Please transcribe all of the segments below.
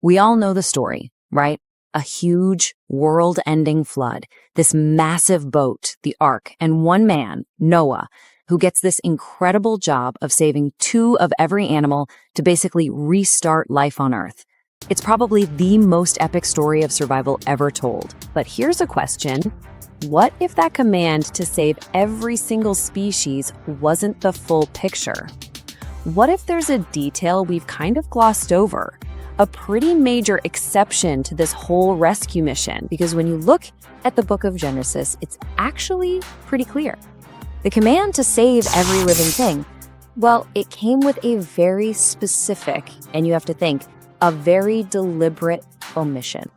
We all know the story, right? A huge, world-ending flood, this massive boat, the Ark, and one man, Noah, who gets this incredible job of saving 2 of every animal to basically restart life on Earth. It's probably the most epic story of survival ever told. But here's a question. What if that command to save every single species wasn't the full picture? What if there's a detail we've kind of glossed over? A pretty major exception to this whole rescue mission, because when you look at the book of Genesis, it's actually pretty clear. The command to save every living thing, well, it came with a very specific, and you have to think, a very deliberate omission.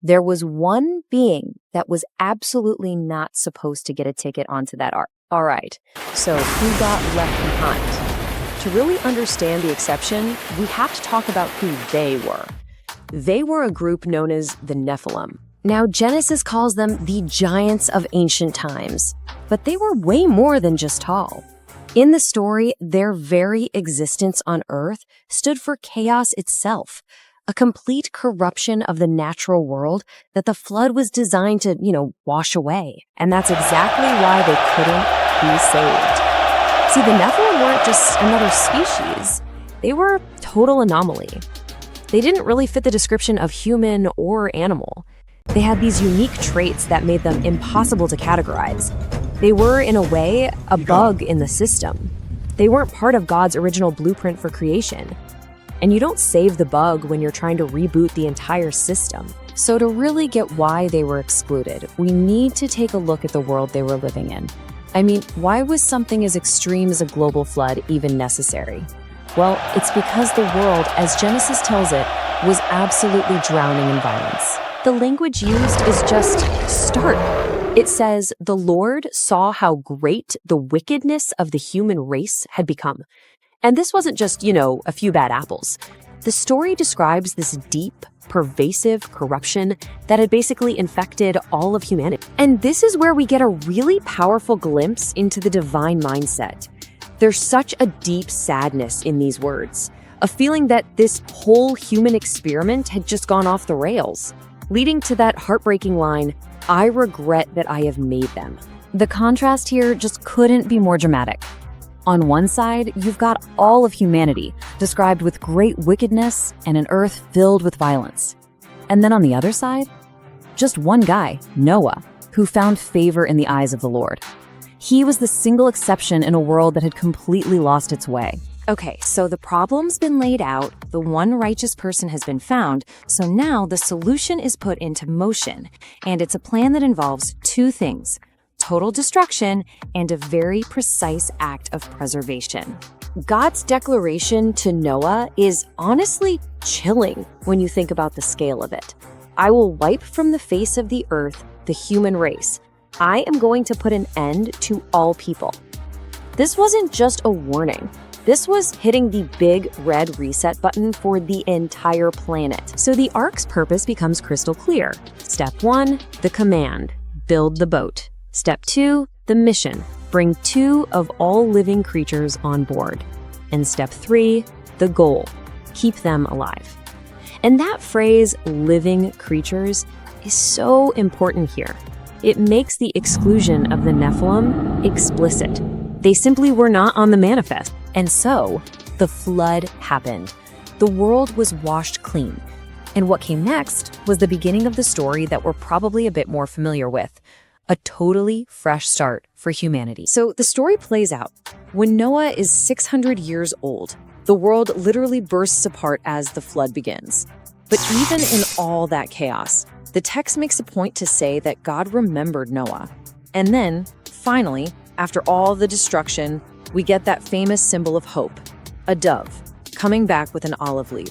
There was one being that was absolutely not supposed to get a ticket onto that ark. All right, so who got left behind? To really understand the exception, we have to talk about who they were. They were a group known as the Nephilim. Now, Genesis calls them the giants of ancient times, but they were way more than just tall. In the story, their very existence on Earth stood for chaos itself, a complete corruption of the natural world that the flood was designed to, wash away. And that's exactly why they couldn't be saved. See, the Nephilim weren't just another species. They were a total anomaly. They didn't really fit the description of human or animal. They had these unique traits that made them impossible to categorize. They were, in a way, a bug in the system. They weren't part of God's original blueprint for creation. And you don't save the bug when you're trying to reboot the entire system. So to really get why they were excluded, we need to take a look at the world they were living in. I mean, why was something as extreme as a global flood even necessary? Well, it's because the world, as Genesis tells it, was absolutely drowning in violence. The language used is just start. It says, the Lord saw how great the wickedness of the human race had become. And this wasn't just, a few bad apples. The story describes this deep, pervasive corruption that had basically infected all of humanity. And this is where we get a really powerful glimpse into the divine mindset. There's such a deep sadness in these words, a feeling that this whole human experiment had just gone off the rails, leading to that heartbreaking line, I regret that I have made them. The contrast here just couldn't be more dramatic. On one side, you've got all of humanity, described with great wickedness and an earth filled with violence. And then on the other side, just one guy, Noah, who found favor in the eyes of the Lord. He was the single exception in a world that had completely lost its way. Okay, so the problem's been laid out, the one righteous person has been found, so now the solution is put into motion, and it's a plan that involves 2 things: total destruction and a very precise act of preservation. God's declaration to Noah is honestly chilling when you think about the scale of it. I will wipe from the face of the earth the human race. I am going to put an end to all people. This wasn't just a warning. This was hitting the big red reset button for the entire planet. So the Ark's purpose becomes crystal clear. Step 1, the command, build the boat. Step 2, the mission, bring 2 of all living creatures on board. And step 3, the goal, keep them alive. And that phrase, living creatures, is so important here. It makes the exclusion of the Nephilim explicit. They simply were not on the manifest. And so, the flood happened. The world was washed clean. And what came next was the beginning of the story that we're probably a bit more familiar with. A totally fresh start for humanity. So the story plays out. When Noah is 600 years old, the world literally bursts apart as the flood begins. But even in all that chaos, the text makes a point to say that God remembered Noah. And then, finally, after all the destruction, we get that famous symbol of hope, a dove, coming back with an olive leaf.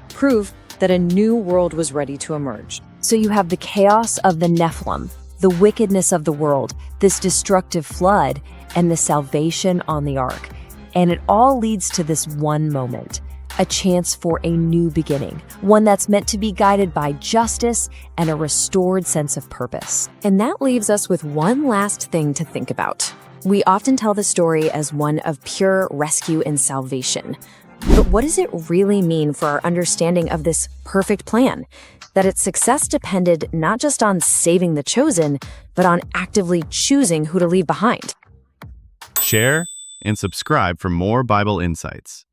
Proof that a new world was ready to emerge. So you have the chaos of the Nephilim, the wickedness of the world, this destructive flood, and the salvation on the ark. And it all leads to this one moment, a chance for a new beginning, one that's meant to be guided by justice and a restored sense of purpose. And that leaves us with one last thing to think about. We often tell the story as one of pure rescue and salvation. But what does it really mean for our understanding of this perfect plan? That its success depended not just on saving the chosen, but on actively choosing who to leave behind. Share and subscribe for more Bible insights.